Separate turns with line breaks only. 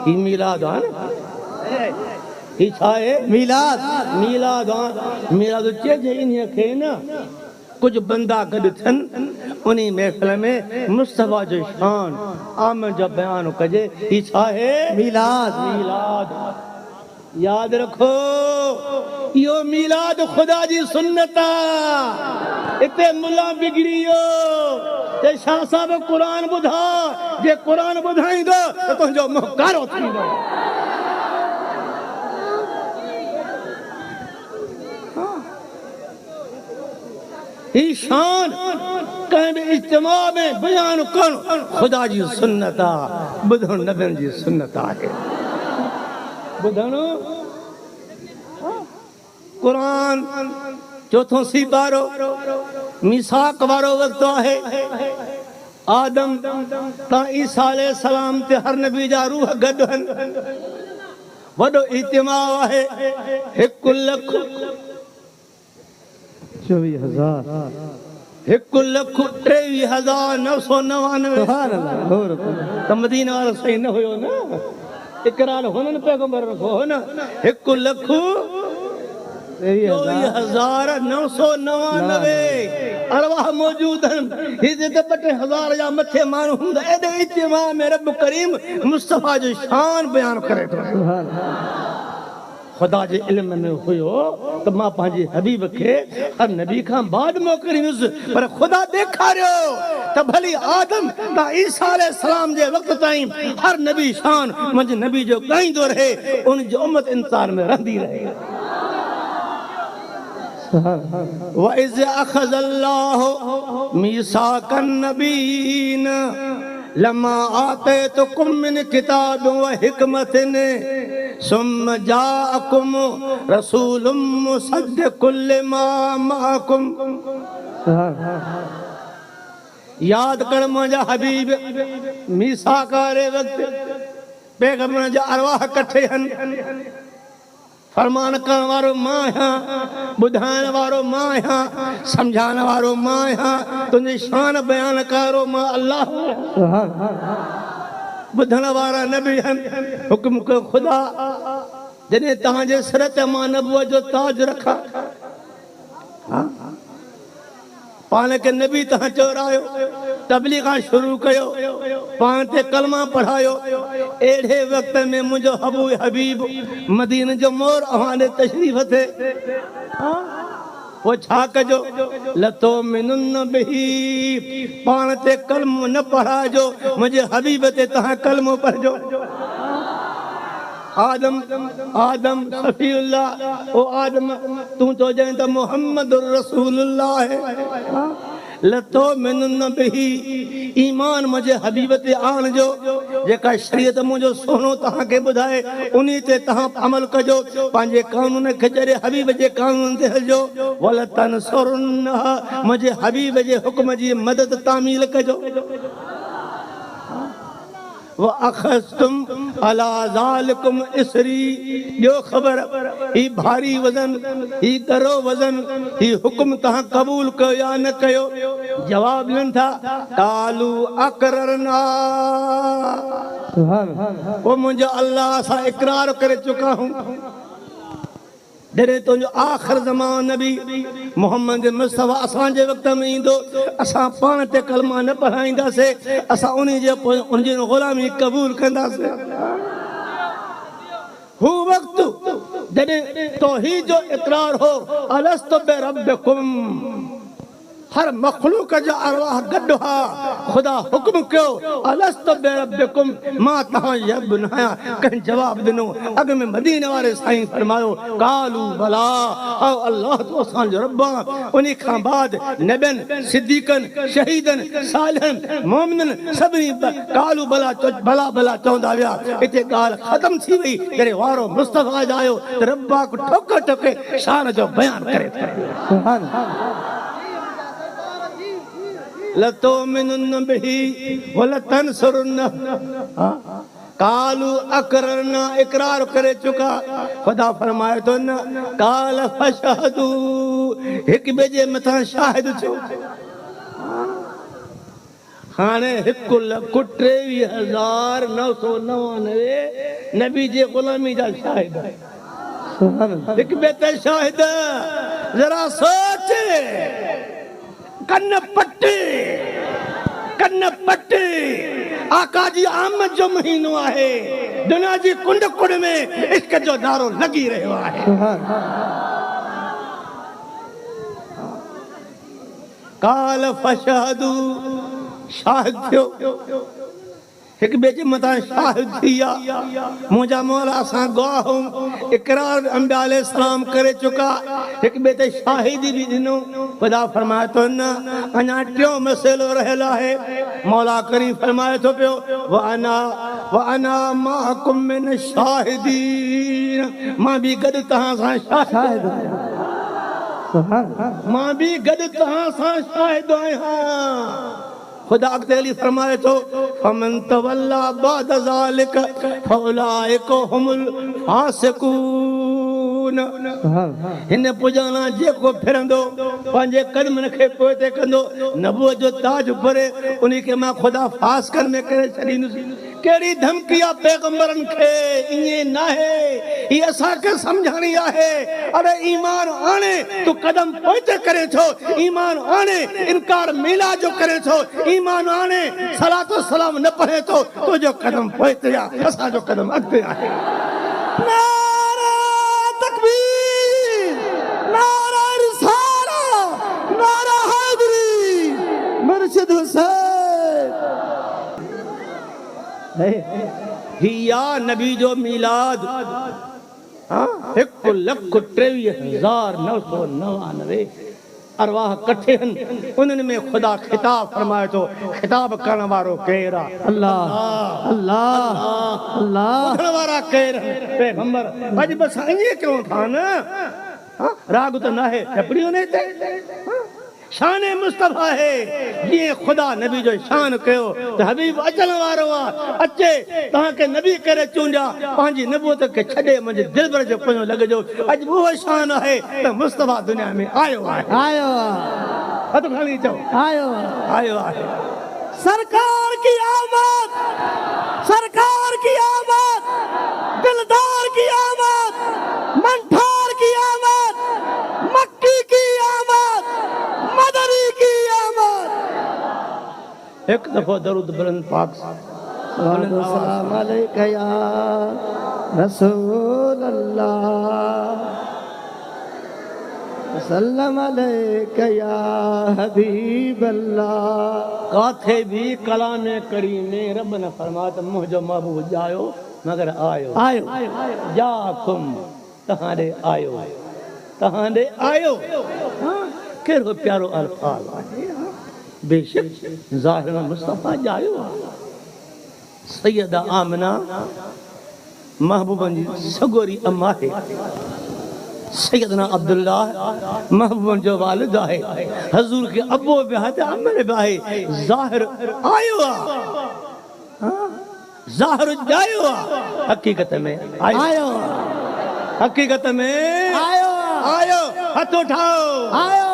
ही मीलाद है ना ही छाए मीलाद मीलाद मीलाद जे इन खे ना कुछ बंदा गड थन उन्हीं महफिल में मुस्तफा जो शान आमन जो बयान कजे ही छाए मीलाद मीलाद याद रखो यो मीलाद खुदा जी सुन्नता इते मुला बिगड़ियो ते शाह साहब कुरान बुधा जे कुरान बुधाईंदो तो तुझो मुहकारो थींदो ही शान कहीं भी इज्तिमा में बयान कर खुदा जी सुन्नता बुधो नबी जी सुन्नता है बुधनो कुरान चौथों सी बारो मिसाक वारो वक्त है आदम ता ईसा अलैहि सलाम ते हर नबी जा रूह गडन वडो इज्तिमा है 1,23,999 त मदीना वारो सही न हुयो न इकरार हुनन पैगंबर रखो हो न 1,23,999 अरवाह मौजूद हिते त 2,000 या मथे माण्हू हूंदा एॾे इज्तिमा में रब करीम मुस्तफा जो शान बयान करे थो खुदा जे इल्म में हुयो तो मां पंहिंजे हबीब खे हर नबी खां बाद मोकिलियुसि पर खुदा ॾेखारियो त भली आदम ता ईसा अलैहि सलाम जे वक्त ताईं हर नबी शान मुंहिंजे नबी जो ॻाईंदो रहे उन जी उम्मत इंसान में रहंदी रहे वइज़ अख़ज़ल्लाहु मीसाकन नबीन लमा आतैतुकुम मिन किताब व हिकमतिन सुम्म जाअकुम रसूलुम मुसद्दिकुल लिमा मअकुम याद कर मुंहिंजा हबीब मीसाक वारे वक्त पैगंबर जा अरवाह कठे हन फरमान करण वारो मां आहियां ॿुधाइण वारो मां आहियां सम्झाइण वारो मां आहियां तुंहिंजी शान बयान करो मां अल्लाह ॿुधण वारा नबी आहिनि हुकुम कयो ख़ुदा जॾहिं तव्हांजे सिर ते मां नबूअत जो ताज रखां पाण खे नबी तव्हां चौरायो तबलीग शुरू कयो पाण ते कलमा पढ़ायो अहिड़े वक़्त में मुंहिंजो हबीब मदीने जो मोर अव्हां ॾे तशरीफ़ थे वो छा कजो लतो मिनुन बिही पाण ते कलमो न पढ़ाइजो मुंहिंजे हबीब ते तव्हां कलमो पढ़जो आदम आदम सफीउल्लाह ओ आदम तू तो जन त मोहम्मद रसूलुल्लाह है लतो मिनुन बिही ईमान मुंहिंजे हबीब ते आण जो जेका शरीयत मुंहिंजो सोनो तव्हां खे ॿुधाए उन ते तव्हां अमल कजो पंहिंजे कानून खे जॾहिं हबीब जे कानून ते हलजो वल तनसुरुन्नह मुंहिंजे हबीब जे हुक्म जी मदद तामील कजो वअखस्तुम अला ज़ालिकुम इसरी जो खबर ही भारी वजन ही करो वजन ही हुक्म तहां कबूल कयो या न कयो जवाब ॾियनि था कालू अकररना ओ मुंहिंजो अल्लाह असां इकरार करे चुका हूं जॾहिं तुंहिंजो आख़िर ज़मान नबी मोहम्मद मुस्तफ़ा असांजे वक़्त में ईंदो असां पाण ते कलमा न पढ़ाईंदासीं असां उन जी ग़ुलामी क़बूल कंदासीं हू वक़्तु जॾहिं तौहीद जो इक़रार हो अलस्तु बिरब्बिकुम हर मखलूक जा अरवाह गॾु हा ख़ुदा हुक्म कयो अलस्तु बिरब्बिकुम मां तव्हां रब न आहियां कंहिं जवाब ॾिनो अॻ में मदीने वारे साईं फरमायो कालू भला औ अल्लाह तो असांजो रब आहे उन खां बाद नबियनि सिद्दीक़नि शहीदनि सालिहनि मोमिननि सभिनी कालू भला भला भला चवंदा विया हिते ॻाल्हि ख़तम थी वई जॾहिं वारो मुस्तफ़ा जा आयो त रब ठोके ठोके शान जो बयान करे सुभान लतो मिनुन बिही वल तनसुरुन्नह कालू अकररना इकरार करे चुका खुदा फरमाए तो न काल फशहदू एक ॿिए जे मथां शाहिद छो हाणे 1,23,999 नबी जे ग़ुलामी जा शाहिद हिक ॿिए ते शाहिद जरा सोच कन पट आका जी आमद जो महीनो आहे दुनिया जी कुंड कुंड में इश्क जो नारो लगी रहियो आहे काल फशहदू शाहिद थियो हिक ॿिए जे मथां शाहिद थी विया मुंहिंजा मौला असां गवाह इकरार अंबिया अलैहिस्सलाम करे चुका हिक ॿिए ते शाहिदी बि ॾिनो ख़ुदा फरमाए थो न अञा टियों मसइलो रहियल आहे मौला करीम फरमाए थो पियो व अना माकुम मिन शाहिदीन मां बि गॾु तव्हां सां शाहिद मां बि गॾु तव्हां सां शाहिद आहियां खुदा अॻिते हली फरमाए थो फमन तवल्ला बाद ज़ालिक फउलाइक हुमुल फासिकून हिन पुजाना जेको फिरंदो पंहिंजे कदमनि खे पोइते कंदो नबूअत जो ताज भरे उन खे मां खुदा फासिकनि में करे छॾींदुसि कहिड़ी धमकी आहे पैगंबरनि खे ईअं नाहे हीअ असांखे सम्झाइणी आहे अरे ईमान आणे तूं कदम पोइते करे थो ईमान आणे इनकार मिला जो करे थो ईमान आणे सलातो सलाम न पढ़े थो तुंहिंजो कदम पोइते आहे असांजो कदम अॻिते आहे नारा तकबीर नारा रिसाला नारा हैदरी मुर्शिद हुसैन हिया नबी जो मीलाद 1,23,999 अरवाह कठे उन्हनि में खुदा खिताब फरमाए थो खिताब करण वारो केर आहे अल्लाह अल्लाह अल्लाह ॿुधण वारा केर पैगंबर अॼु बस ईअं कयूं था न राग त न आहे टपड़ी उन ते शान मुस्तफा है ये खुदा नबी जो शान कयो त हबीब अचण वारो आहे अचे तव्हांखे नबी करे चूंडिया पंहिंजी नबूअत खे छॾे मुंहिंजे दिलबर जो पंहिंजो लॻजो अॼु उहो शान आहे त मुस्तफा दुनिया में आयो आहे हथ खणी चओ आयो आहे सरकार की आमद दिलदार की आमद मंठार की आमद मक्की की आमद मदरी की आमद एक दफा दरूद बुलंद पाक सलाम अलैका या रसूल अल्लाह सल्लम अलैका या हबीब अल्लाह काथे भी कलाम करीम रब ने फरमाया त मुंहिंजो महबूब जायो मगर आयो जा तुम तहांडे आयो कहिड़ो प्यारो अल्फाज़ आहे बेशक ज़ाहिर मुस्तफा जायो सैयदा आमना महबूबनि जी सगोरी अम्मा आहे सैयदना अब्दुल्ला महबूबनि जो वालिद आहे हज़ूर के अबो बि आहे त अम्म बि आहे ज़ाहिर आयो आहे ज़ाहिर जायो आहे हक़ीक़त में आयो हथ उठाओ आयो